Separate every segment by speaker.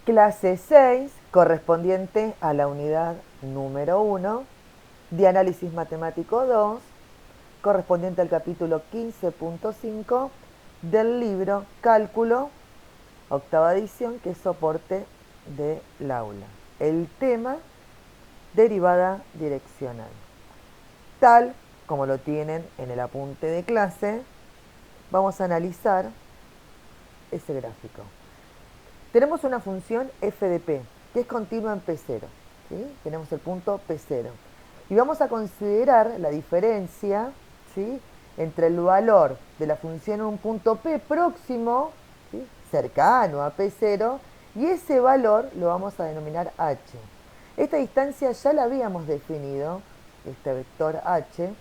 Speaker 1: Clase 6, correspondiente a la unidad número 1, de análisis matemático 2, correspondiente al capítulo 15.5 del libro Cálculo, octava edición, que es soporte del aula. El tema, derivada direccional. Tal como lo tienen en el apunte de clase, vamos a analizar ese gráfico. Tenemos una función f de p, que es continua en P0. ¿Sí? Tenemos el punto P0. Y vamos a considerar la diferencia, ¿sí?, entre el valor de la función en un punto P próximo, ¿sí?, cercano a P0, y ese valor lo vamos a denominar h. Esta distancia ya la habíamos definido, este vector h,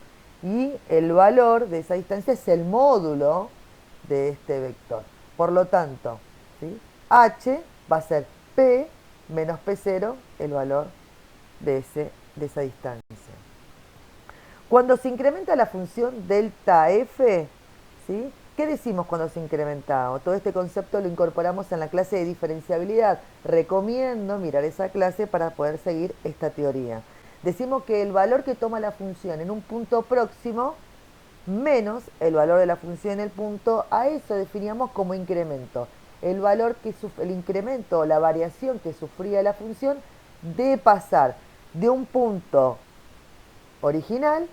Speaker 1: y el valor de esa distancia es el módulo de este vector. Por lo tanto, ¿sí?, h va a ser p menos p0, el valor de esa distancia. Cuando se incrementa la función delta f, ¿sí?, ¿qué decimos cuando se incrementa? Todo este concepto lo incorporamos en la clase de diferenciabilidad. Recomiendo mirar esa clase para poder seguir esta teoría. Decimos que el valor que toma la función en un punto próximo menos el valor de la función en el punto, a eso definíamos como incremento. El valor que el incremento o la variación que sufría la función de pasar de un punto original,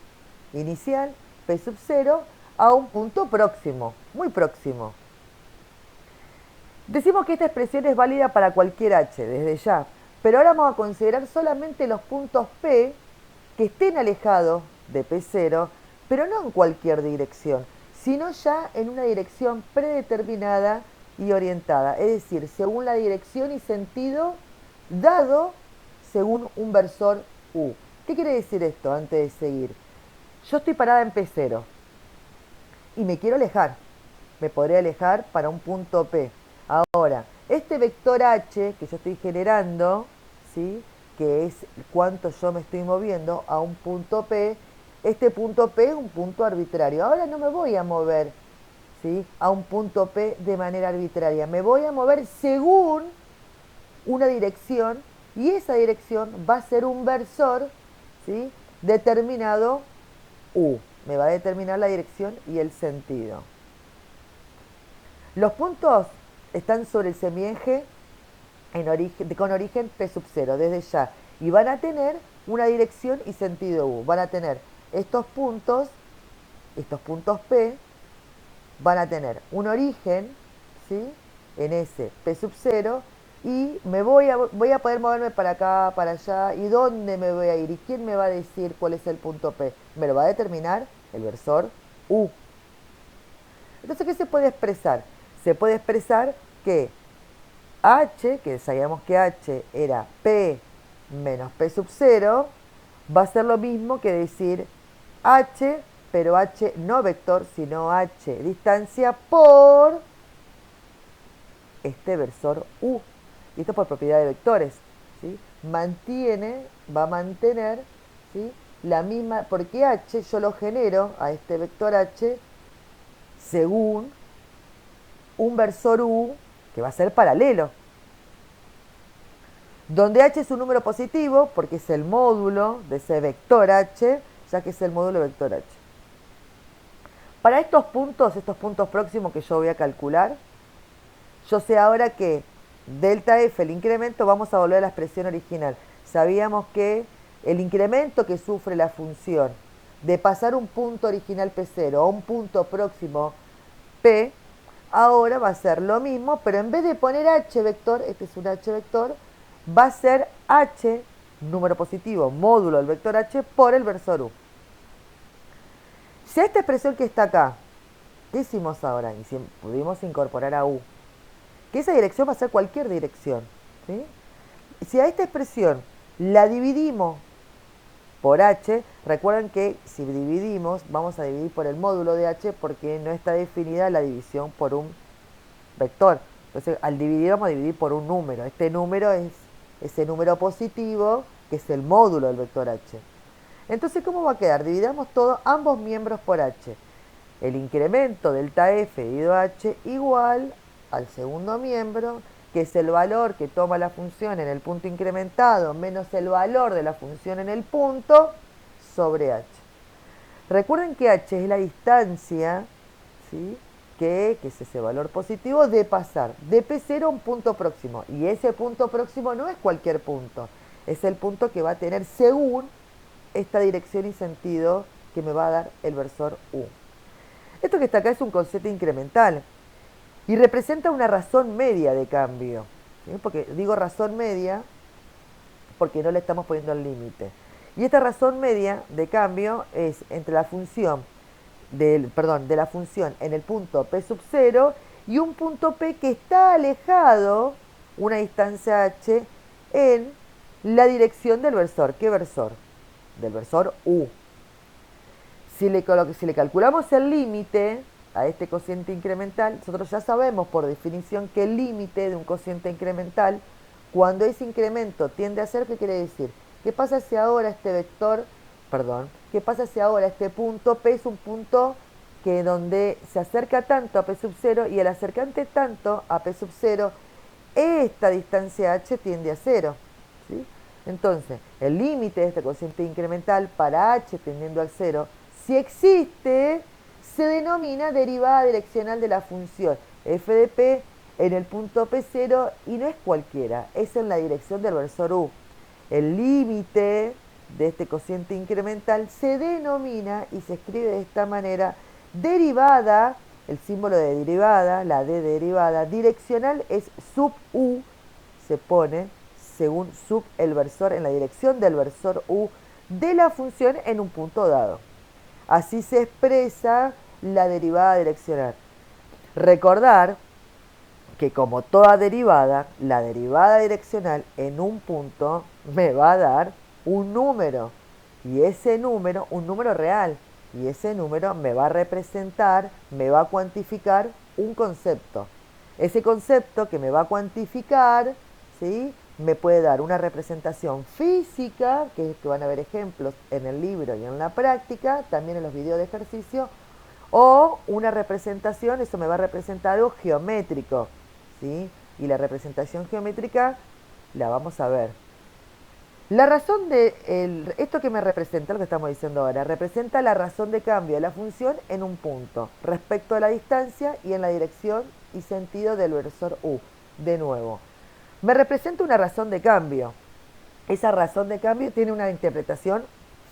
Speaker 1: inicial, p sub 0, a un punto próximo, muy próximo. Decimos que esta expresión es válida para cualquier h, desde ya, pero ahora vamos a considerar solamente los puntos p que estén alejados de p0, pero no en cualquier dirección, sino ya en una dirección predeterminada y orientada, es decir, según la dirección y sentido dado según un versor u. ¿Qué quiere decir esto antes de seguir? Yo estoy parada en P0 y me quiero alejar. Me podré alejar para un punto P. Ahora, este vector h que yo estoy generando, ¿sí?, que es cuánto yo me estoy moviendo a un punto P, este punto P es un punto arbitrario. Ahora no me voy a mover, ¿sí?, a un punto P de manera arbitraria. Me voy a mover según una dirección, y esa dirección va a ser un versor, ¿sí?, determinado u. Me va a determinar la dirección y el sentido. Los puntos están sobre el semieje con origen P sub 0, desde ya. Y van a tener una dirección y sentido u. Van a tener estos puntos P, van a tener un origen, ¿sí?, en ese P sub 0, y voy a poder moverme para acá, para allá. ¿Y dónde me voy a ir? ¿Y quién me va a decir cuál es el punto P? Me lo va a determinar el versor u. Entonces, ¿qué se puede expresar? Se puede expresar que h, que sabíamos que h era p menos p sub 0, va a ser lo mismo que decir h, pero h no vector, sino h distancia por este versor u. Y esto por propiedad de vectores, ¿sí? Va a mantener, ¿sí?, la misma, porque h yo lo genero a este vector h según un versor u que va a ser paralelo, donde h es un número positivo porque es el módulo de ese vector h, ya que es el módulo de vector h. Para estos puntos próximos que yo voy a calcular, yo sé ahora que delta f, el incremento, vamos a volver a la expresión original. Sabíamos que el incremento que sufre la función de pasar un punto original P0 a un punto próximo P, ahora va a ser lo mismo, pero en vez de poner h vector, este es un h vector, va a ser h, número positivo, módulo del vector h, por el versor u. Si a esta expresión que está acá, ¿qué hicimos ahora? Pudimos incorporar a u, que esa dirección va a ser cualquier dirección, ¿sí? Si a esta expresión la dividimos por h, recuerden que si dividimos, vamos a dividir por el módulo de h porque no está definida la división por un vector. Entonces, al dividir, vamos a dividir por un número. Este número es ese número positivo, que es el módulo del vector h. Entonces, ¿cómo va a quedar? Dividamos ambos miembros por h. El incremento delta f dividido h igual al segundo miembro que es el valor que toma la función en el punto incrementado menos el valor de la función en el punto sobre h. Recuerden que h es la distancia, ¿sí?, que es ese valor positivo de pasar de P0 a un punto próximo. Y ese punto próximo no es cualquier punto, es el punto que va a tener según esta dirección y sentido que me va a dar el versor U. Esto que está acá es un concepto incremental y representa una razón media de cambio, ¿sí? Porque digo razón media porque no le estamos poniendo el límite. Y esta razón media de cambio es entre la función de la función en el punto P sub 0 y un punto P que está alejado, una distancia h, en la dirección del versor. ¿Qué versor? Del versor U. Si le calculamos el límite a este cociente incremental, nosotros ya sabemos por definición que el límite de un cociente incremental, cuando ese incremento tiende a ser, ¿qué quiere decir? ¿Qué pasa si ahora este vector, qué pasa si ahora este punto P es un punto que donde se acerca tanto a P sub 0 y al acercante tanto a P sub 0, esta distancia h tiende a 0, ¿sí? Entonces, el límite de este cociente incremental para h tendiendo al 0, si existe, se denomina derivada direccional de la función f de p en el punto P0 y no es cualquiera, es en la dirección del versor U. El límite de este cociente incremental se denomina y se escribe de esta manera: derivada, el símbolo de derivada, la d de derivada, direccional es sub U, se pone según sub el versor, en la dirección del versor U de la función en un punto dado. Así se expresa la derivada direccional. Recordar que como toda derivada, la derivada direccional en un punto me va a dar un número. Y ese número, un número real. Y ese número me va a representar, me va a cuantificar un concepto. Ese concepto que me va a cuantificar, ¿sí?, me puede dar una representación física, que van a ver ejemplos en el libro y en la práctica, también en los videos de ejercicio, o una representación, eso me va a representar algo geométrico, ¿sí? Y la representación geométrica la vamos a ver. La razón de esto que me representa, lo que estamos diciendo ahora, representa la razón de cambio de la función en un punto, respecto a la distancia y en la dirección y sentido del versor U. De nuevo, me representa una razón de cambio. Esa razón de cambio tiene una interpretación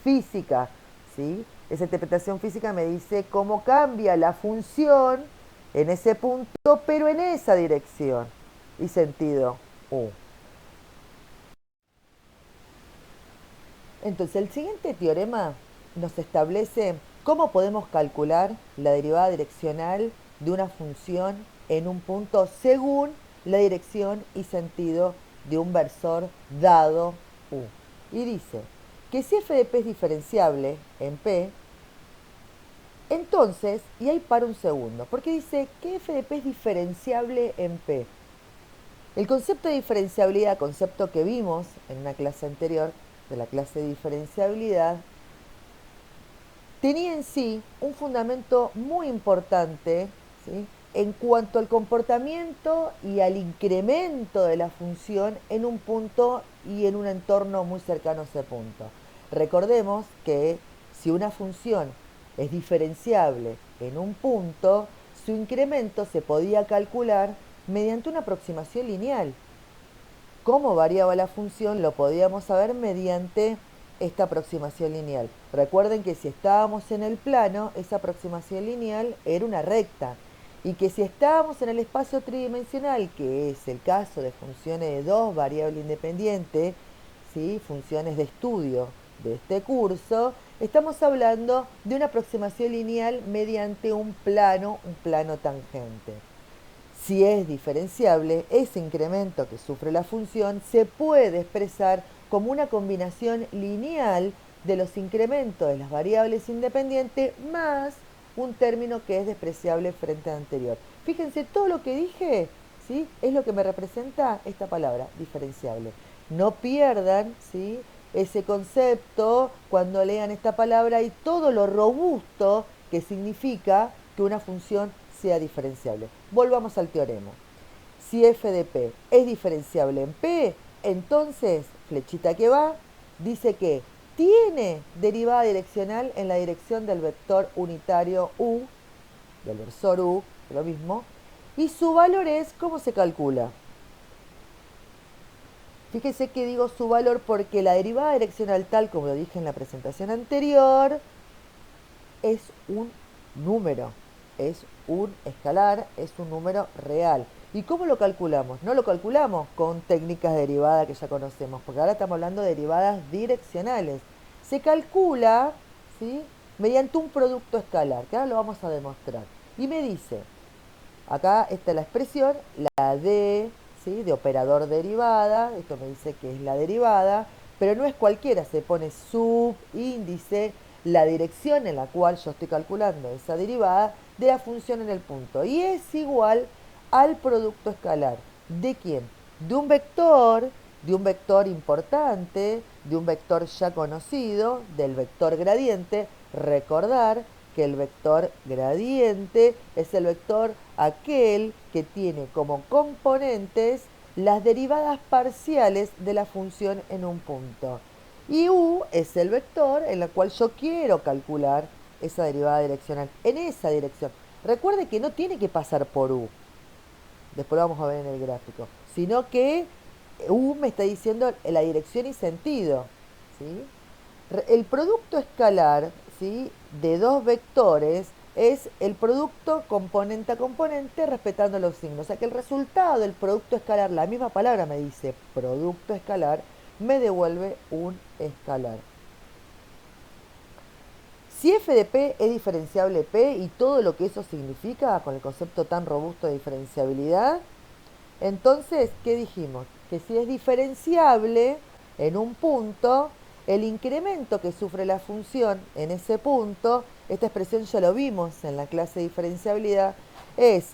Speaker 1: física, ¿sí? Esa interpretación física me dice cómo cambia la función en ese punto, pero en esa dirección y sentido U. Entonces, el siguiente teorema nos establece cómo podemos calcular la derivada direccional de una función en un punto según la dirección y sentido de un versor dado U. Y dice que si f de p es diferenciable en p, entonces, y ahí para un segundo, porque dice que f de p es diferenciable en p. El concepto de diferenciabilidad, concepto que vimos en una clase anterior, de la clase de diferenciabilidad, tenía en sí un fundamento muy importante, ¿sí?, en cuanto al comportamiento y al incremento de la función en un punto y en un entorno muy cercano a ese punto. Recordemos que si una función es diferenciable en un punto, su incremento se podía calcular mediante una aproximación lineal. Cómo variaba la función lo podíamos saber mediante esta aproximación lineal. Recuerden que si estábamos en el plano, esa aproximación lineal era una recta. Y que si estábamos en el espacio tridimensional, que es el caso de funciones de dos variables independientes, ¿sí?, funciones de estudio de este curso, estamos hablando de una aproximación lineal mediante un plano tangente. Si es diferenciable, ese incremento que sufre la función se puede expresar como una combinación lineal de los incrementos de las variables independientes más un término que es despreciable frente al anterior. Fíjense, todo lo que dije, ¿sí?, es lo que me representa esta palabra, diferenciable. No pierdan, ¿sí?, ese concepto cuando lean esta palabra y todo lo robusto que significa que una función sea diferenciable. Volvamos al teorema. Si f de p es diferenciable en p, entonces, flechita que va, dice que tiene derivada direccional en la dirección del vector unitario u, del versor u, lo mismo, y su valor es, ¿cómo se calcula? Fíjese que digo su valor porque la derivada direccional, tal como lo dije en la presentación anterior, es un número, es un escalar, es un número real. ¿Y cómo lo calculamos? No lo calculamos con técnicas de derivada que ya conocemos, porque ahora estamos hablando de derivadas direccionales. Se calcula, ¿sí?, mediante un producto escalar, que ahora lo vamos a demostrar. Y me dice, acá está la expresión, la D, ¿sí?, de operador derivada, esto me dice que es la derivada, pero no es cualquiera, se pone subíndice, la dirección en la cual yo estoy calculando esa derivada de la función en el punto. Y es igual al producto escalar. ¿De quién? De un vector importante, de un vector ya conocido, del vector gradiente. Recordar que el vector gradiente es el vector aquel que tiene como componentes las derivadas parciales de la función en un punto. Y u es el vector en el cual yo quiero calcular esa derivada direccional en esa dirección. Recuerde que no tiene que pasar por u, después lo vamos a ver en el gráfico, sino que u me está diciendo la dirección y sentido, ¿sí? El producto escalar, ¿sí?, de dos vectores es el producto componente a componente respetando los signos. O sea que el resultado del producto escalar, la misma palabra me dice producto escalar, me devuelve un escalar. Si f de p es diferenciable p y todo lo que eso significa con el concepto tan robusto de diferenciabilidad, entonces, ¿qué dijimos? Que si es diferenciable en un punto, el incremento que sufre la función en ese punto, esta expresión ya lo vimos en la clase de diferenciabilidad, es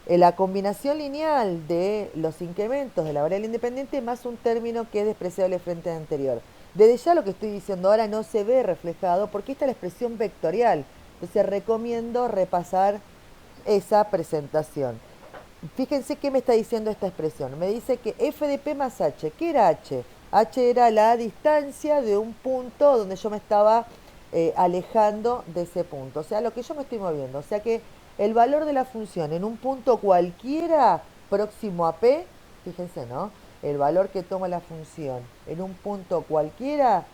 Speaker 1: la combinación lineal de los incrementos de la variable independiente más un término que es despreciable frente al anterior. Desde ya lo que estoy diciendo ahora no se ve reflejado porque esta es la expresión vectorial. Entonces recomiendo repasar esa presentación. Fíjense qué me está diciendo esta expresión. Me dice que f de p más h. ¿Qué era h? H era la distancia de un punto donde yo me estaba alejando de ese punto. O sea, lo que yo me estoy moviendo. O sea que el valor de la función en un punto cualquiera próximo a p, fíjense, ¿no? El valor que toma la función en un punto cualquiera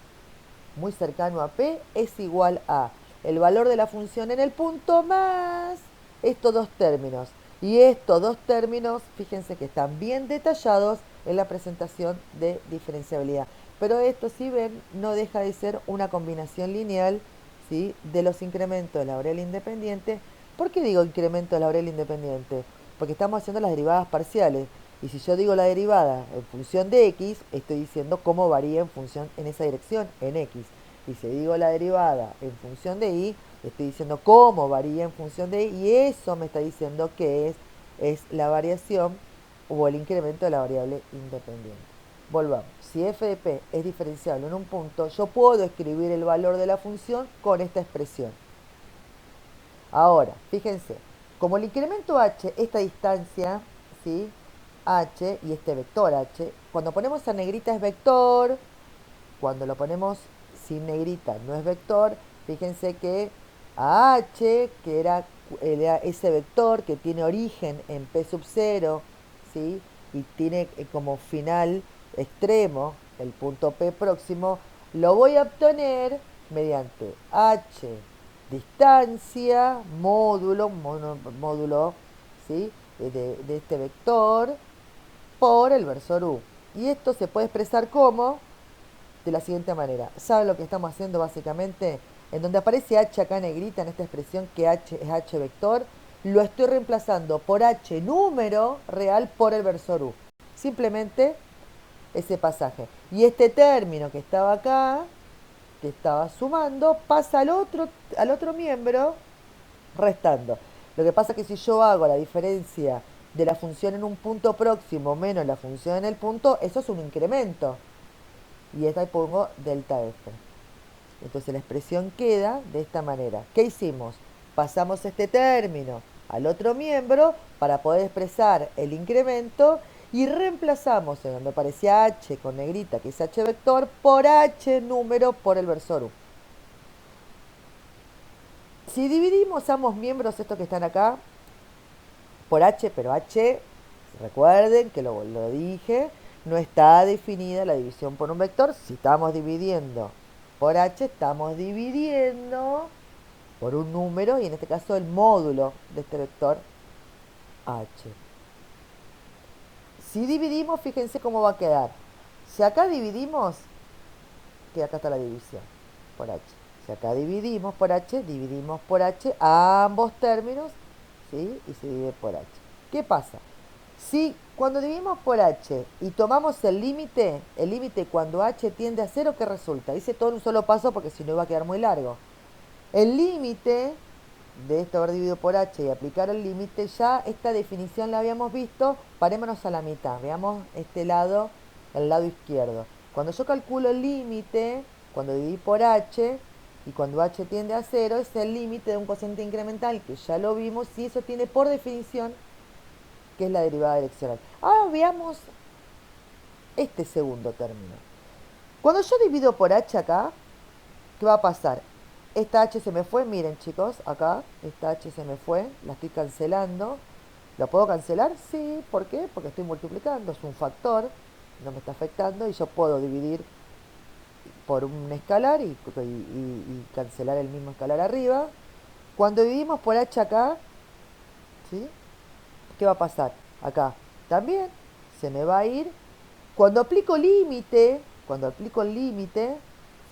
Speaker 1: muy cercano a p es igual a el valor de la función en el punto más estos dos términos. Y estos dos términos, fíjense que están bien detallados en la presentación de diferenciabilidad. Pero esto, si ven, no deja de ser una combinación lineal, ¿sí?, de los incrementos de la variable independiente. ¿Por qué digo incremento de la variable independiente? Porque estamos haciendo las derivadas parciales. Y si yo digo la derivada en función de x, estoy diciendo cómo varía en función en esa dirección, en x. Y si digo la derivada en función de y, estoy diciendo cómo varía en función de y, y eso me está diciendo que es la variación o el incremento de la variable independiente. Volvamos. Si f de p es diferenciable en un punto, yo puedo escribir el valor de la función con esta expresión. Ahora, fíjense, como el incremento h, esta distancia, ¿sí?, h y este vector h, cuando ponemos a negrita es vector, cuando lo ponemos sin negrita no es vector. Fíjense que a h, que era ese vector que tiene origen en p sub 0, ¿sí?, y tiene como final extremo el punto p próximo, lo voy a obtener mediante h distancia módulo, ¿sí?, de este vector por el versor u. Y esto se puede expresar como de la siguiente manera. ¿Saben lo que estamos haciendo básicamente? En donde aparece h acá negrita en esta expresión que h es h vector, lo estoy reemplazando por h número real por el versor u. Simplemente ese pasaje. Y este término que estaba acá, que estaba sumando, pasa al otro miembro restando. Lo que pasa es que si yo hago la diferencia de la función en un punto próximo menos la función en el punto, eso es un incremento. Y esta pongo delta f. Entonces la expresión queda de esta manera. ¿Qué hicimos? Pasamos este término al otro miembro para poder expresar el incremento y reemplazamos en donde aparecía h con negrita, que es h vector, por h número por el versor u. Si dividimos ambos miembros, estos que están acá, por h, pero h, recuerden que lo dije, no está definida la división por un vector. Si estamos dividiendo por h, estamos dividiendo por un número y en este caso el módulo de este vector h. Si dividimos, fíjense cómo va a quedar. Si acá dividimos, que acá está la división por h. Si acá dividimos por h a ambos términos, ¿sí? Y se divide por h. ¿Qué pasa? Si cuando dividimos por h y tomamos el límite cuando h tiende a 0, ¿qué resulta? Hice todo en un solo paso porque si no iba a quedar muy largo. El límite de esto haber dividido por h y aplicar el límite, ya esta definición la habíamos visto, parémonos a la mitad, veamos este lado, el lado izquierdo. Cuando yo calculo el límite, cuando dividí por h, y cuando h tiende a 0, es el límite de un cociente incremental, que ya lo vimos, y eso tiene por definición que es la derivada direccional. Ahora veamos este segundo término. Cuando yo divido por h acá, ¿qué va a pasar? Esta h se me fue, miren chicos, acá, esta h se me fue, la estoy cancelando. ¿Lo puedo cancelar? Sí, ¿por qué? Porque estoy multiplicando, es un factor, no me está afectando y yo puedo dividir por un escalar y cancelar el mismo escalar arriba. Cuando dividimos por h acá, ¿sí? ¿Qué va a pasar? Acá también se me va a ir. Cuando aplico el límite,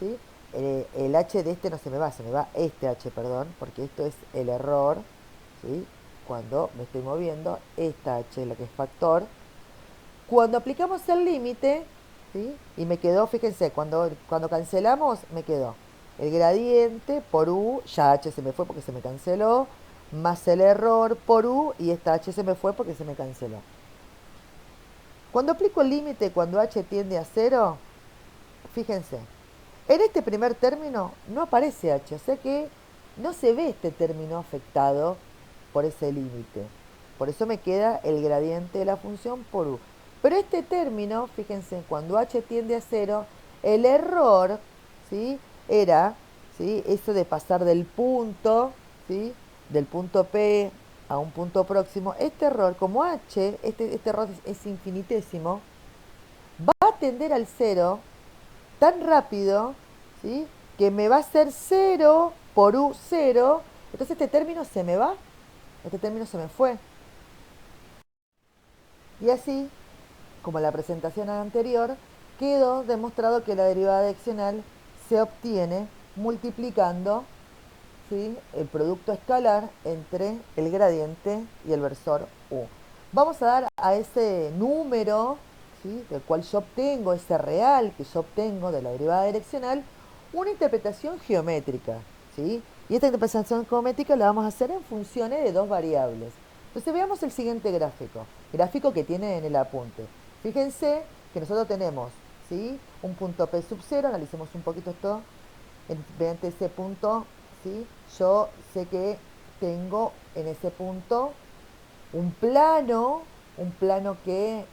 Speaker 1: ¿sí? El h de este no se me va este h, perdón, porque esto es el error, ¿sí? Cuando me estoy moviendo, esta h es la que es factor. Cuando aplicamos el límite, ¿sí? Y me quedó, fíjense, cuando cancelamos, me quedó el gradiente por u, ya h se me fue porque se me canceló, más el error por u, y esta h se me fue porque se me canceló. Cuando aplico el límite cuando h tiende a 0, fíjense, en este primer término no aparece h, o sea que no se ve este término afectado por ese límite. Por eso me queda el gradiente de la función por u. Pero este término, fíjense, cuando h tiende a 0, el error, ¿sí? Era, ¿sí? Eso de pasar del punto, ¿sí? Del punto P a un punto próximo. Este error, como h, este error es infinitésimo, va a tender al 0 tan rápido, ¿sí? Que me va a ser 0 por u 0. Entonces este término se me va, este término se me fue. Y así, como en la presentación anterior, quedó demostrado que la derivada direccional se obtiene multiplicando, ¿sí? El producto escalar entre el gradiente y el versor u. Vamos a dar a ese número, ¿sí? Del cual yo obtengo, ese real que yo obtengo de la derivada direccional, una interpretación geométrica, ¿sí? Y esta interpretación geométrica la vamos a hacer en funciones de dos variables. Entonces veamos el siguiente gráfico que tiene en el apunte. Fíjense que nosotros tenemos, ¿sí? Un punto P sub 0, analicemos un poquito esto, mediante ese punto, ¿sí? Yo sé que tengo en ese punto un plano que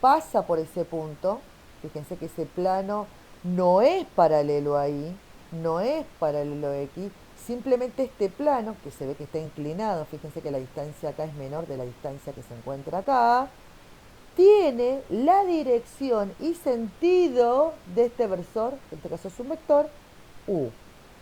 Speaker 1: pasa por ese punto. Fíjense que ese plano no es paralelo ahí, no es paralelo a X, simplemente este plano, que se ve que está inclinado, fíjense que la distancia acá es menor de la distancia que se encuentra acá, tiene la dirección y sentido de este versor, que en este caso es un vector, u.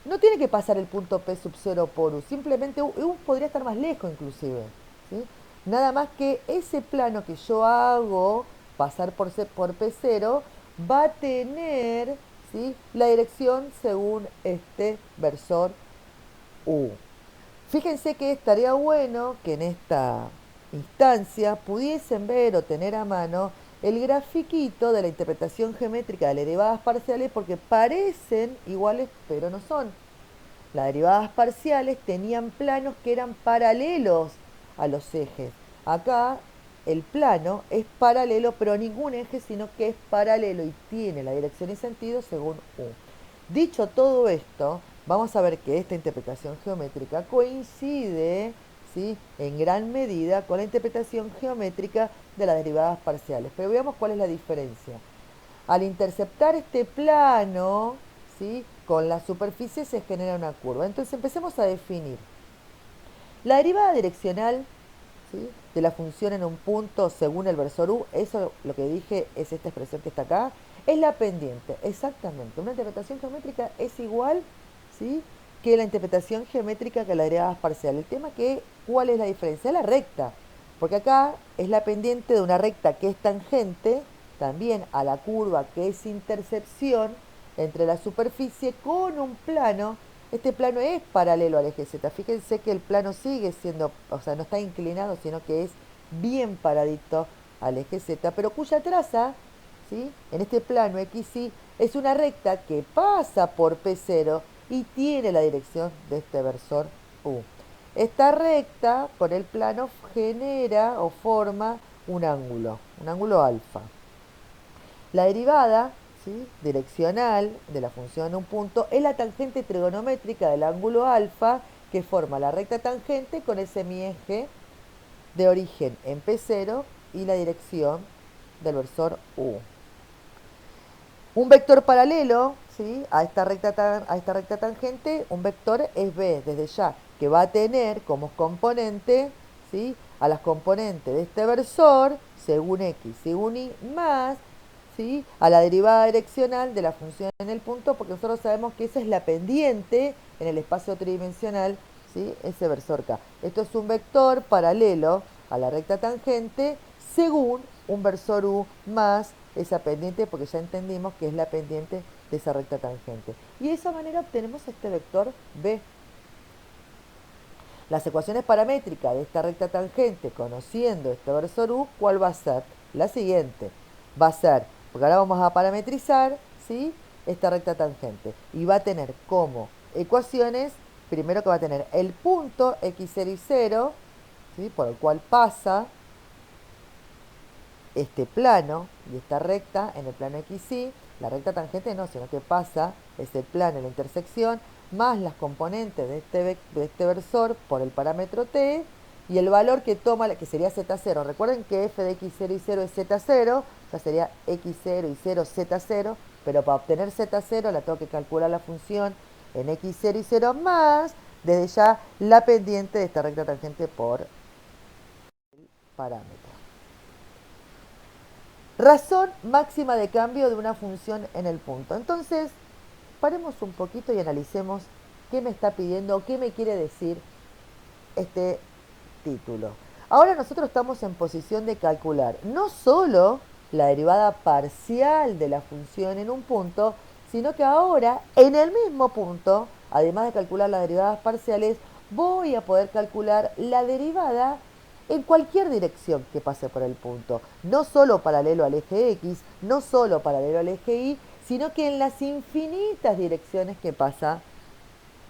Speaker 1: No tiene que pasar el punto P sub 0 por u, simplemente u podría estar más lejos inclusive, ¿sí? Nada más que ese plano que yo hago pasar por P0 va a tener, ¿sí? La dirección según este versor u. Fíjense que estaría bueno que en esta instancia pudiesen ver o tener a mano el grafiquito de la interpretación geométrica de las derivadas parciales, porque parecen iguales pero no son. Las derivadas parciales tenían planos que eran paralelos a los ejes. Acá el plano es paralelo, pero a ningún eje, sino que es paralelo y tiene la dirección y sentido según u. Dicho todo esto, vamos a ver que esta interpretación geométrica coincide, ¿sí?, en gran medida con la interpretación geométrica de las derivadas parciales. Pero veamos cuál es la diferencia. Al interceptar este plano, ¿sí?, con la superficie se genera una curva. Entonces empecemos a definir. La derivada direccional, ¿sí?, de la función en un punto según el versor u, eso lo que dije es esta expresión que está acá, es la pendiente, exactamente. Una interpretación geométrica es igual, ¿sí?, que la interpretación geométrica que la derivada parcial. El tema que, ¿cuál es la diferencia? La recta, porque acá es la pendiente de una recta que es tangente también a la curva que es intercepción entre la superficie con un plano. Este plano es paralelo al eje Z. Fíjense que el plano sigue siendo, o sea, no está inclinado, sino que es bien paradito al eje Z, pero cuya traza, ¿sí?, en este plano XY es una recta que pasa por P0 y tiene la dirección de este versor U. Esta recta con el plano genera o forma un ángulo alfa. La derivada, ¿sí?, direccional de la función en un punto es la tangente trigonométrica del ángulo alfa que forma la recta tangente con el semieje de origen en P0 y la dirección del versor U. Un vector paralelo, ¿sí?, a esta recta tangente, un vector es B desde ya, que va a tener como componente, ¿sí?, a las componentes de este versor, según X, según Y, más, ¿sí?, a la derivada direccional de la función en el punto, porque nosotros sabemos que esa es la pendiente en el espacio tridimensional, ¿sí?, ese versor K. Esto es un vector paralelo a la recta tangente según un versor U más esa pendiente, porque ya entendimos que es la pendiente de esa recta tangente. Y de esa manera obtenemos este vector B. Las ecuaciones paramétricas de esta recta tangente, conociendo este versor U, ¿cuál va a ser? La siguiente. Va a ser, porque ahora vamos a parametrizar, ¿sí?, esta recta tangente. Y va a tener como ecuaciones, primero que va a tener el punto x0 y 0, ¿sí?, por el cual pasa este plano y esta recta en el plano XY, la recta tangente no, sino que pasa ese plano en la intersección, más las componentes de este versor por el parámetro t, y el valor que toma, que sería z0. Recuerden que f de x0 y 0 es z0, o sea, sería x0 y 0 z0, pero para obtener z0 la tengo que calcular la función en x0 y 0 más, desde ya, la pendiente de esta recta tangente por el parámetro. Razón máxima de cambio de una función en el punto. Entonces, paremos un poquito y analicemos qué me está pidiendo, qué me quiere decir este título. Ahora nosotros estamos en posición de calcular no solo la derivada parcial de la función en un punto, sino que ahora en el mismo punto, además de calcular las derivadas parciales, voy a poder calcular la derivada en cualquier dirección que pase por el punto. No solo paralelo al eje X, no solo paralelo al eje Y, sino que en las infinitas direcciones que pasa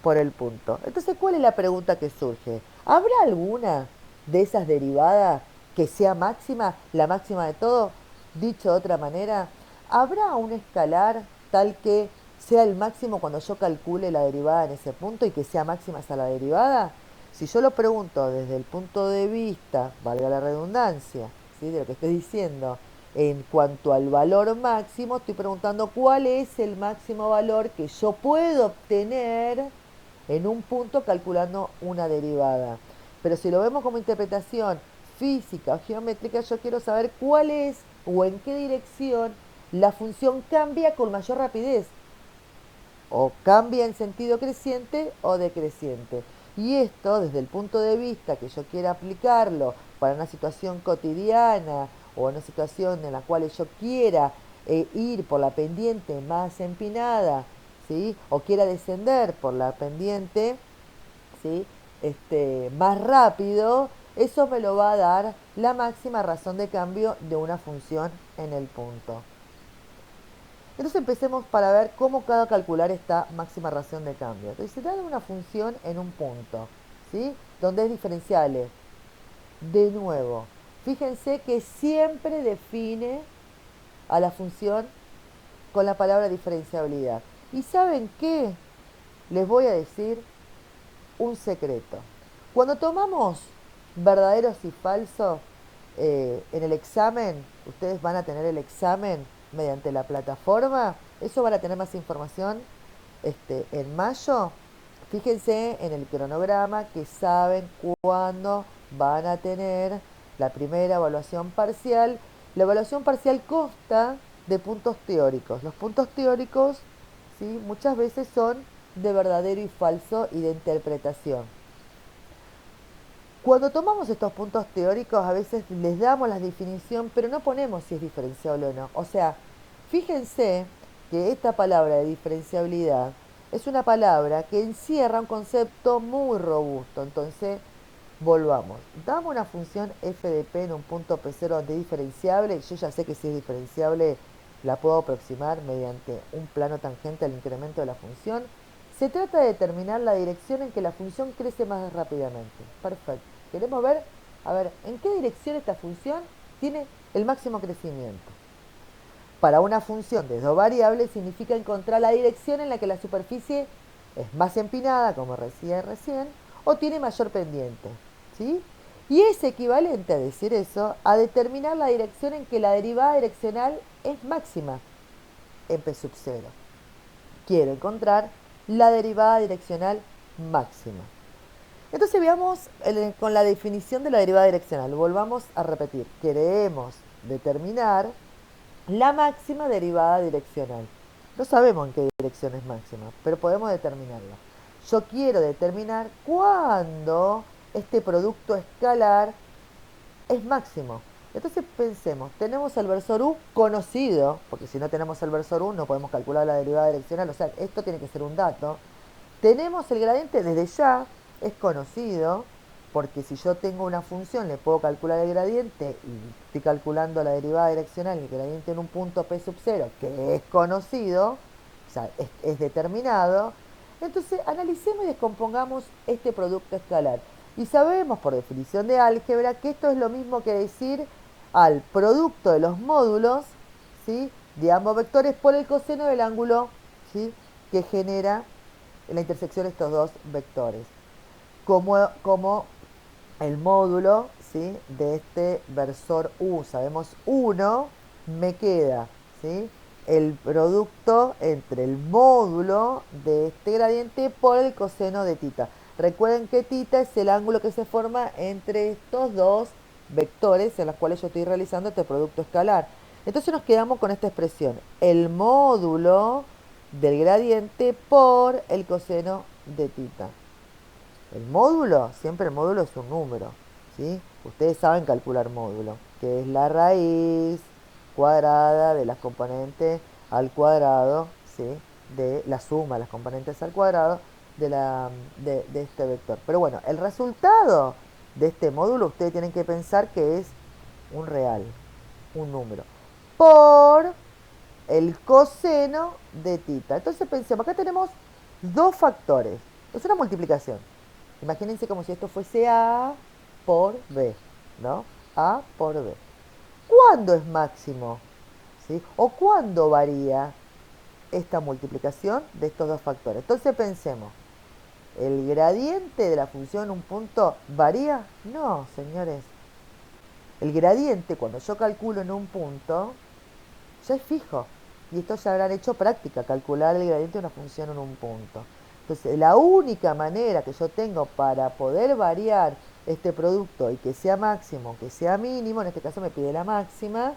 Speaker 1: por el punto. Entonces, ¿cuál es la pregunta que surge? ¿Habrá alguna de esas derivadas que sea máxima, la máxima de todo? Dicho de otra manera, ¿habrá un escalar tal que sea el máximo cuando yo calcule la derivada en ese punto y que sea máxima hasta la derivada? Si yo lo pregunto desde el punto de vista, valga la redundancia, ¿sí?, de lo que estoy diciendo, en cuanto al valor máximo, estoy preguntando cuál es el máximo valor que yo puedo obtener en un punto calculando una derivada. Pero si lo vemos como interpretación física o geométrica, yo quiero saber cuál es o en qué dirección la función cambia con mayor rapidez, o cambia en sentido creciente o decreciente. Y esto, desde el punto de vista que yo quiera aplicarlo para una situación cotidiana o una situación en la cual yo quiera ir por la pendiente más empinada, ¿sí?, o quiera descender por la pendiente, ¿sí?, más rápido, eso me lo va a dar la máxima razón de cambio de una función en el punto. Entonces empecemos para ver cómo cada calcular esta máxima razón de cambio. Entonces se da una función en un punto, ¿sí?, donde es diferenciable. De nuevo, fíjense que siempre define a la función con la palabra diferenciabilidad. ¿Y saben qué? Les voy a decir un secreto. Cuando tomamos verdaderos y falsos, en el examen, ustedes van a tener el examen mediante la plataforma, eso van a tener más información en mayo. Fíjense en el cronograma que saben cuándo van a tener la primera evaluación parcial. La evaluación parcial consta de puntos teóricos. Los puntos teóricos, ¿sí?, muchas veces son de verdadero y falso y de interpretación. Cuando tomamos estos puntos teóricos, a veces les damos la definición, pero no ponemos si es diferenciable o no. O sea, fíjense que esta palabra de diferenciabilidad es una palabra que encierra un concepto muy robusto. Entonces, volvamos. Damos una función f de p en un punto p0 de diferenciable. Yo ya sé que si es diferenciable la puedo aproximar mediante un plano tangente al incremento de la función. Se trata de determinar la dirección en que la función crece más rápidamente. Perfecto. Queremos ver, a ver, en qué dirección esta función tiene el máximo crecimiento. Para una función de dos variables significa encontrar la dirección en la que la superficie es más empinada, como decía recién, o tiene mayor pendiente, ¿sí? Y es equivalente a decir eso a determinar la dirección en que la derivada direccional es máxima en p sub 0. Quiero encontrar la derivada direccional máxima. Entonces veamos con la definición de la derivada direccional. Volvamos a repetir. Queremos determinar la máxima derivada direccional. No sabemos en qué dirección es máxima, pero podemos determinarla. Yo quiero determinar cuándo este producto escalar es máximo. Entonces pensemos, tenemos el versor u conocido, porque si no tenemos el versor u no podemos calcular la derivada direccional, o sea, esto tiene que ser un dato. Tenemos el gradiente desde ya, es conocido, porque si yo tengo una función le puedo calcular el gradiente y estoy calculando la derivada direccional, el gradiente en un punto p sub 0, que es conocido, o sea, es determinado. Entonces analicemos y descompongamos este producto escalar. Y sabemos por definición de álgebra que esto es lo mismo que decir al producto de los módulos, ¿sí?, de ambos vectores por el coseno del ángulo, ¿sí?, que genera la intersección de estos dos vectores. Como el módulo, ¿sí?, de este versor u, sabemos 1, me queda, ¿sí?, el producto entre el módulo de este gradiente por el coseno de tita. Recuerden que tita es el ángulo que se forma entre estos dos vectores en los cuales yo estoy realizando este producto escalar. Entonces nos quedamos con esta expresión, el módulo del gradiente por el coseno de tita. El módulo, siempre el módulo es un número, ¿sí? Ustedes saben calcular módulo, que es la raíz cuadrada de las componentes al cuadrado, ¿sí?, de la suma de las componentes al cuadrado de este vector. Pero bueno, el resultado de este módulo ustedes tienen que pensar que es un real, un número, por el coseno de tita. Entonces pensemos, acá tenemos dos factores, es una multiplicación. Imagínense como si esto fuese A por B, ¿no? A por B. ¿Cuándo es máximo? ¿Sí? ¿O cuándo varía esta multiplicación de estos dos factores? Entonces pensemos, ¿el gradiente de la función en un punto varía? No, señores. El gradiente, cuando yo calculo en un punto, ya es fijo. Y esto ya habrán hecho práctica, calcular el gradiente de una función en un punto. Entonces, la única manera que yo tengo para poder variar este producto y que sea máximo, que sea mínimo, en este caso me pide la máxima,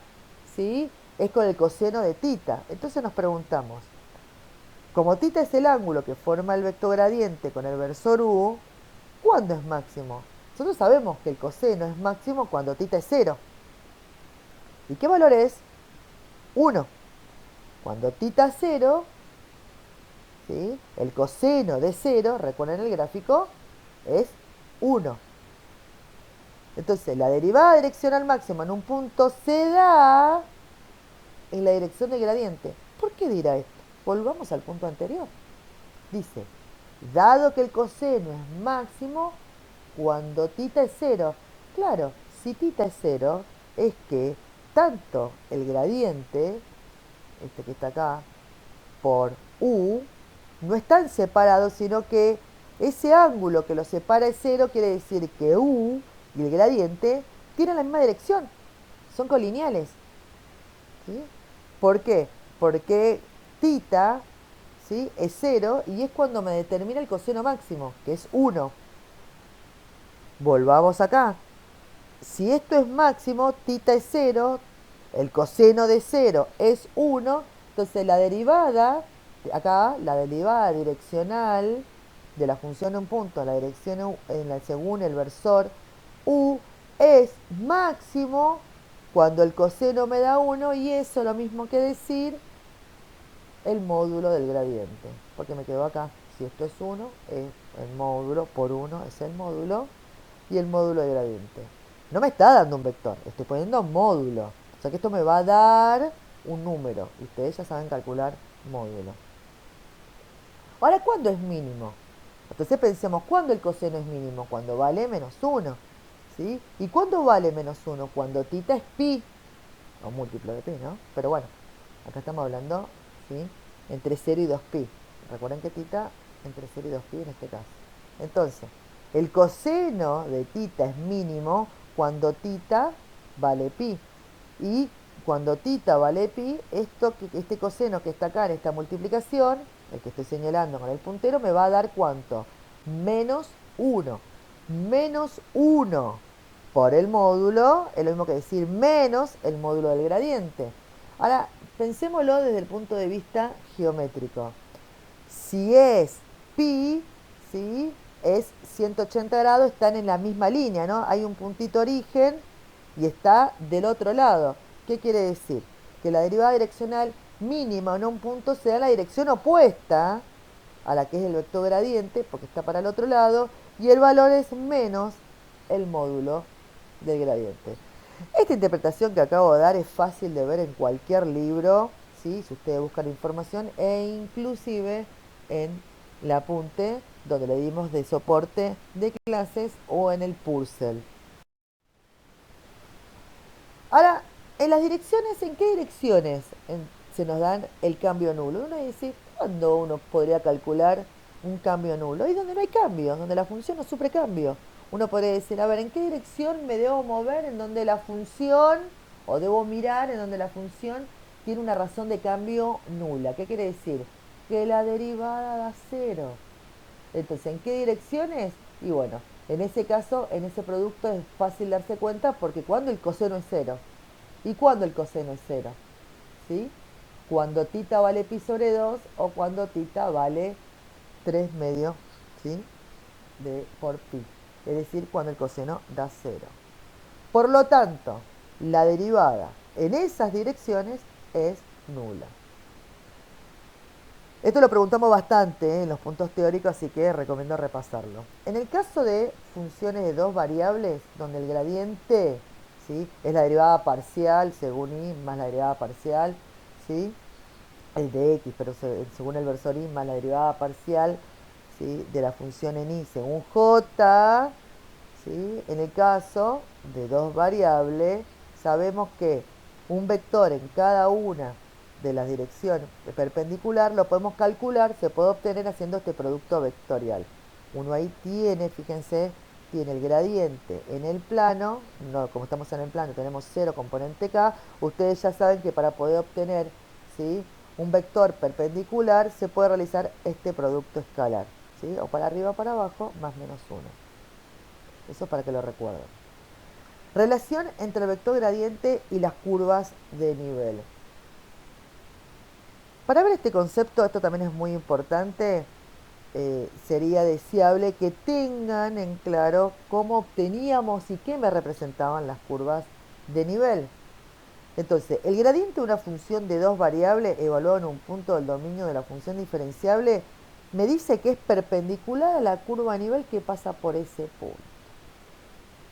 Speaker 1: ¿sí?, es con el coseno de tita. Entonces nos preguntamos, como tita es el ángulo que forma el vector gradiente con el versor u, ¿cuándo es máximo? Nosotros sabemos que el coseno es máximo cuando tita es 0. ¿Y qué valor es? 1. Cuando tita es 0, ¿sí?, el coseno de 0, recuerden el gráfico, es 1. Entonces, la derivada direccional máxima en un punto se da en la dirección del gradiente. ¿Por qué dirá esto? Volvamos al punto anterior. Dice, dado que el coseno es máximo cuando tita es 0. Claro, si tita es 0, es que tanto el gradiente, este que está acá, por u, no están separados, sino que ese ángulo que los separa es 0, quiere decir que u y el gradiente tienen la misma dirección, son colineales. ¿Sí? ¿Por qué? Porque tita, ¿sí?, es 0 y es cuando me determina el coseno máximo, que es 1. Volvamos acá. Si esto es máximo, tita es 0, el coseno de 0 es 1, entonces la derivada, acá, la derivada direccional de la función en un punto, la dirección según el versor u, es máximo cuando el coseno me da 1 y eso es lo mismo que decir el módulo del gradiente, porque me quedo acá. Si esto es 1, es el módulo por 1 es el módulo y el módulo del gradiente. No me está dando un vector, estoy poniendo módulo. O sea que esto me va a dar un número. Ustedes ya saben calcular módulo. Ahora, ¿cuándo es mínimo? Entonces pensemos, ¿cuándo el coseno es mínimo? Cuando vale menos 1. ¿Sí? ¿Y cuándo vale menos 1? Cuando tita es pi, o múltiplo de pi, ¿no? Pero bueno, acá estamos hablando, ¿sí?, entre 0 y 2pi. Recuerden que tita entre 0 y 2pi en este caso. Entonces, el coseno de tita es mínimo cuando tita vale pi. Y cuando tita vale pi, este coseno que está acá en esta multiplicación, el que estoy señalando con el puntero, me va a dar ¿cuánto? Menos 1. Menos 1 por el módulo es lo mismo que decir menos el módulo del gradiente. Ahora, pensémoslo desde el punto de vista geométrico. Si es pi, ¿sí?, es 180 grados, están en la misma línea, ¿no? Hay un puntito origen y está del otro lado. ¿Qué quiere decir? Que la derivada direccional mínima en un punto sea la dirección opuesta a la que es el vector gradiente, porque está para el otro lado, y el valor es menos el módulo del gradiente. Esta interpretación que acabo de dar es fácil de ver en cualquier libro, ¿sí?, si ustedes buscan información, e inclusive en el apunte donde le dimos de soporte de clases o en el Purcell. Ahora, en las direcciones, ¿en qué direcciones se nos dan el cambio nulo? Uno dice, ¿cuándo uno podría calcular un cambio nulo? Y donde no hay cambio, donde la función no sufre cambio. Uno podría decir, a ver, ¿en qué dirección me debo mover en donde la función, o debo mirar en donde la función tiene una razón de cambio nula? ¿Qué quiere decir? Que la derivada da 0. Entonces, ¿en qué direcciones? Y bueno, en ese caso, en ese producto es fácil darse cuenta porque cuando el coseno es 0. ¿Y cuándo el coseno es 0? ¿Sí? Cuando tita vale pi sobre 2 o cuando tita vale 3 medios, ¿sí?, por pi. Es decir, cuando el coseno da 0. Por lo tanto, la derivada en esas direcciones es nula. Esto lo preguntamos bastante en los puntos teóricos, así que recomiendo repasarlo. En el caso de funciones de dos variables, donde el gradiente, ¿sí?, es la derivada parcial según y más la derivada parcial, ¿sí?, el de x, pero según el versor y más la derivada parcial, ¿sí?, de la función en y según j, ¿sí?, en el caso de dos variables, sabemos que un vector en cada una de las direcciones perpendicular lo podemos calcular, se puede obtener haciendo este producto vectorial. Uno ahí tiene, fíjense, tiene el gradiente en el plano, no, como estamos en el plano tenemos 0 componente k, ustedes ya saben que para poder obtener, ¿sí?, un vector perpendicular se puede realizar este producto escalar, ¿sí?, o para arriba o para abajo, más menos 1. Eso para que lo recuerden. Relación entre el vector gradiente y las curvas de nivel. Para ver este concepto, esto también es muy importante, sería deseable que tengan en claro cómo obteníamos y qué me representaban las curvas de nivel. Entonces, el gradiente de una función de dos variables evaluado en un punto del dominio de la función diferenciable me dice que es perpendicular a la curva de nivel que pasa por ese punto.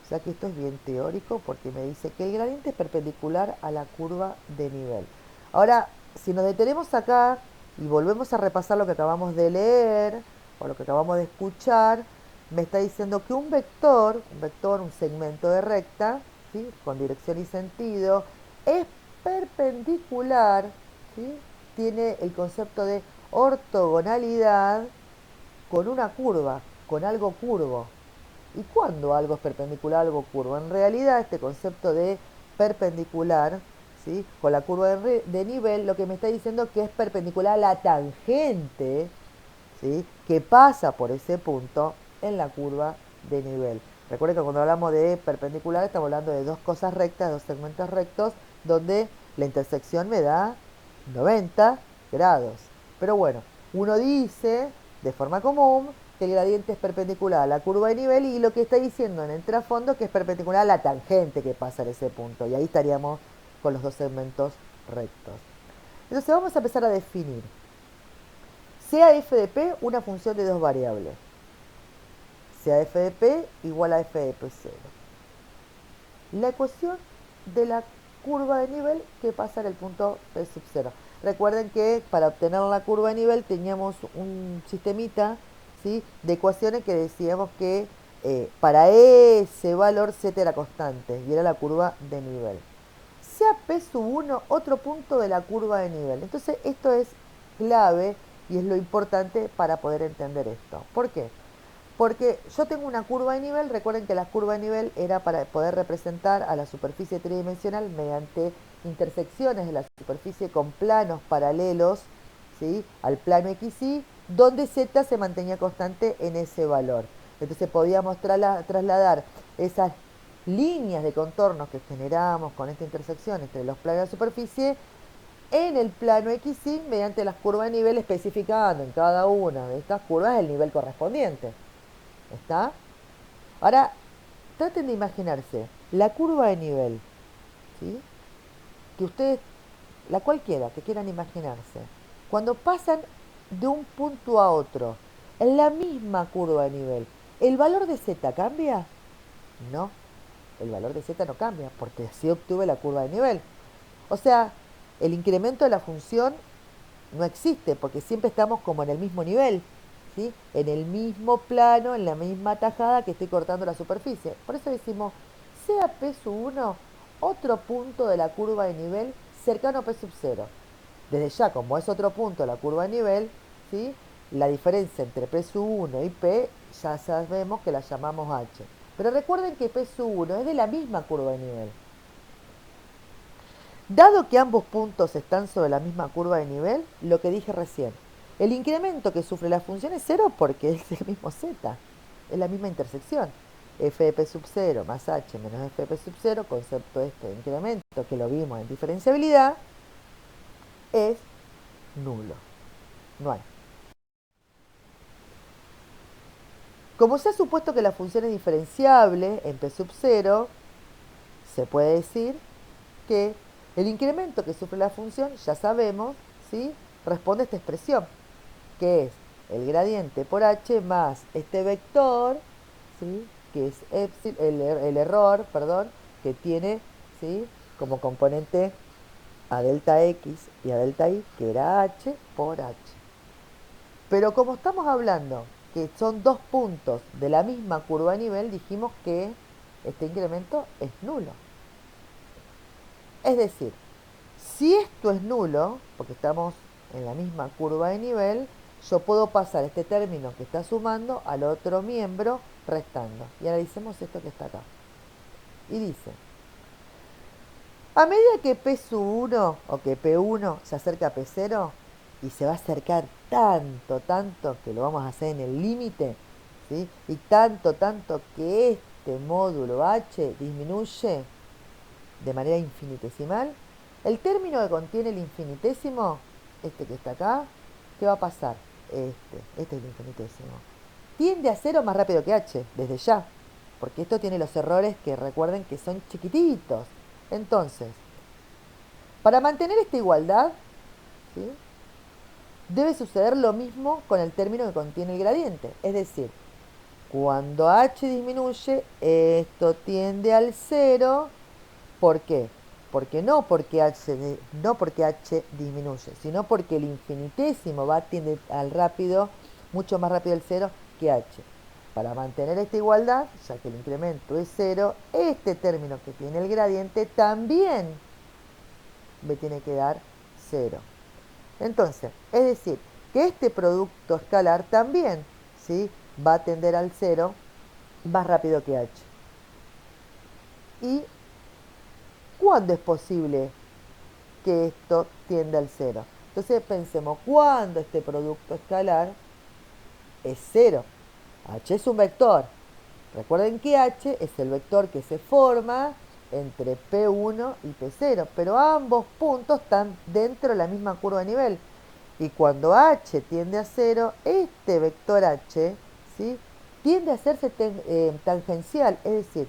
Speaker 1: O sea que esto es bien teórico porque me dice que el gradiente es perpendicular a la curva de nivel. Ahora, si nos detenemos acá y volvemos a repasar lo que acabamos de leer o lo que acabamos de escuchar, me está diciendo que un vector, un segmento de recta, ¿sí?, con dirección y sentido, es perpendicular, ¿sí?, tiene el concepto de ortogonalidad con una curva, con algo curvo. ¿Y cuándo algo es perpendicular a algo curvo? En realidad este concepto de perpendicular, ¿sí?, con la curva de nivel, lo que me está diciendo que es perpendicular a la tangente, ¿sí?, que pasa por ese punto en la curva de nivel. Recuerden que cuando hablamos de perpendicular estamos hablando de dos cosas rectas, dos segmentos rectos, donde la intersección me da 90 grados. Pero bueno, uno dice de forma común que el gradiente es perpendicular a la curva de nivel y lo que está diciendo en el trasfondo que es perpendicular a la tangente que pasa en ese punto. Y ahí estaríamos con los dos segmentos rectos. Entonces vamos a empezar a definir. Sea f de p una función de dos variables. Sea f de p igual a f de p0. La ecuación de la curva de nivel que pasa en el punto p sub 0. Recuerden que para obtener la curva de nivel teníamos un sistemita, ¿sí?, de ecuaciones que decíamos que para ese valor z era constante y era la curva de nivel. Sea p sub 1 otro punto de la curva de nivel. Entonces esto es clave y es lo importante para poder entender esto. ¿Por qué? Porque yo tengo una curva de nivel, recuerden que la curva de nivel era para poder representar a la superficie tridimensional mediante intersecciones de la superficie con planos paralelos, ¿sí?, al plano XY, donde Z se mantenía constante en ese valor. Entonces podíamos trasladar esas líneas de contornos que generábamos con esta intersección entre los planos de la superficie en el plano XY mediante las curvas de nivel, especificando en cada una de estas curvas el nivel correspondiente. ¿Está? Ahora, traten de imaginarse la curva de nivel, ¿sí?, que ustedes, la cualquiera que quieran imaginarse, cuando pasan de un punto a otro en la misma curva de nivel, ¿el valor de z cambia? No, el valor de z no cambia, porque así obtuve la curva de nivel. O sea, el incremento de la función no existe, porque siempre estamos como en el mismo nivel, ¿sí?, en el mismo plano, en la misma tajada que estoy cortando la superficie. Por eso decimos, sea P sub 1 otro punto de la curva de nivel cercano a P sub 0. Desde ya, como es otro punto de la curva de nivel, ¿sí?, la diferencia entre P sub 1 y P ya sabemos que la llamamos H. Pero recuerden que P sub 1 es de la misma curva de nivel. Dado que ambos puntos están sobre la misma curva de nivel, lo que dije recién, el incremento que sufre la función es cero porque es el mismo z, es la misma intersección. F de p sub 0 más h menos f de p sub 0, concepto este de incremento que lo vimos en diferenciabilidad, es nulo. No hay. Como se ha supuesto que la función es diferenciable en p sub 0, se puede decir que el incremento que sufre la función, ya sabemos, ¿sí?, responde a esta expresión, que es el gradiente por h más este vector, ¿sí?, que es el error, perdón, que tiene, ¿sí?, como componente a delta x y a delta y, que era h por h. Pero como estamos hablando que son dos puntos de la misma curva de nivel, dijimos que este incremento es nulo. Es decir, si esto es nulo, porque estamos en la misma curva de nivel, yo puedo pasar este término que está sumando al otro miembro restando. Y analicemos esto que está acá. Y dice, a medida que P sub 1 o que P1 se acerca a P0, y se va a acercar tanto, tanto, que lo vamos a hacer en el límite, ¿sí?, y tanto, tanto que este módulo H disminuye de manera infinitesimal, el término que contiene el infinitésimo, este que está acá, ¿qué va a pasar? Este es el infinitésimo. Tiende a cero más rápido que h, desde ya, porque esto tiene los errores que recuerden que son chiquititos. Entonces, para mantener esta igualdad, ¿sí?, debe suceder lo mismo con el término que contiene el gradiente. Es decir, cuando h disminuye, esto tiende al cero. ¿Por qué? Porque no porque h disminuye, sino porque el infinitésimo va a tender al rápido, mucho más rápido el cero que h. Para mantener esta igualdad, ya que el incremento es cero, este término que tiene el gradiente también me tiene que dar cero. Entonces, es decir, que este producto escalar también, ¿sí?, va a tender al cero más rápido que H. ¿Y cuándo es posible que esto tienda al cero? Entonces pensemos, ¿cuándo este producto escalar es cero? H es un vector. Recuerden que H es el vector que se forma entre P1 y P0, pero ambos puntos están dentro de la misma curva de nivel. Y cuando H tiende a cero, este vector H, ¿sí?, tiende a hacerse tangencial, es decir,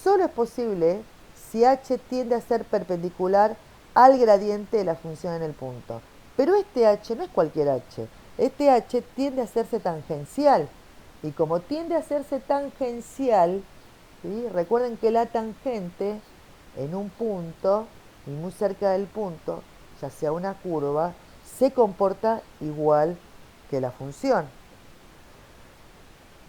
Speaker 1: solo es posible si H tiende a ser perpendicular al gradiente de la función en el punto. Pero este H no es cualquier H, este H tiende a hacerse tangencial. Y como tiende a hacerse tangencial, ¿sí?, recuerden que la tangente en un punto y muy cerca del punto, ya sea una curva, se comporta igual que la función.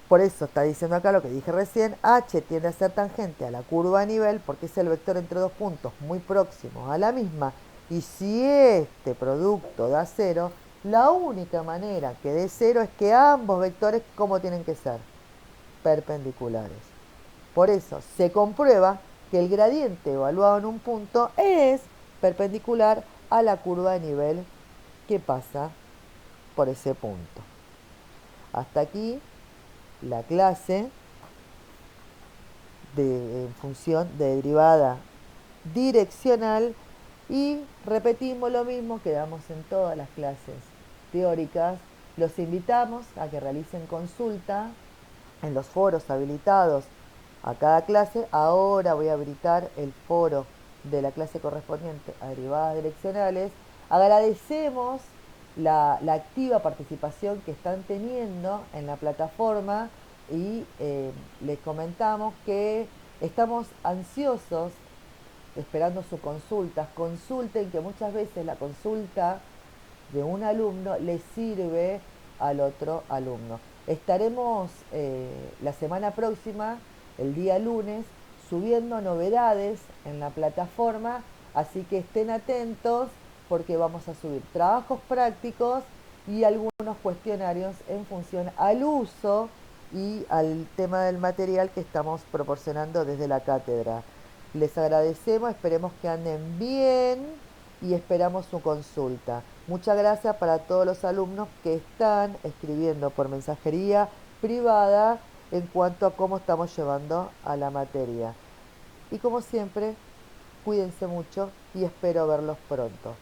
Speaker 1: Por eso está diciendo acá lo que dije recién, H tiende a ser tangente a la curva a nivel porque es el vector entre dos puntos muy próximos a la misma. Y si este producto da cero, la única manera que dé cero es que ambos vectores, ¿cómo tienen que ser? Perpendiculares. Por eso se comprueba que el gradiente evaluado en un punto es perpendicular a la curva de nivel que pasa por ese punto. Hasta aquí la clase de función de derivada direccional y repetimos lo mismo que damos en todas las clases teóricas. Los invitamos a que realicen consulta en los foros habilitados a cada clase. Ahora voy a habilitar el foro de la clase correspondiente a derivadas direccionales. Agradecemos la activa participación que están teniendo en la plataforma y les comentamos que estamos ansiosos esperando sus consultas. Consulten, que muchas veces la consulta de un alumno le sirve al otro alumno. Estaremos la semana próxima, el día lunes, subiendo novedades en la plataforma, así que estén atentos porque vamos a subir trabajos prácticos y algunos cuestionarios en función al uso y al tema del material que estamos proporcionando desde la cátedra. Les agradecemos, esperemos que anden bien y esperamos su consulta. Muchas gracias para todos los alumnos que están escribiendo por mensajería privada en cuanto a cómo estamos llevando a la materia. Y como siempre, cuídense mucho y espero verlos pronto.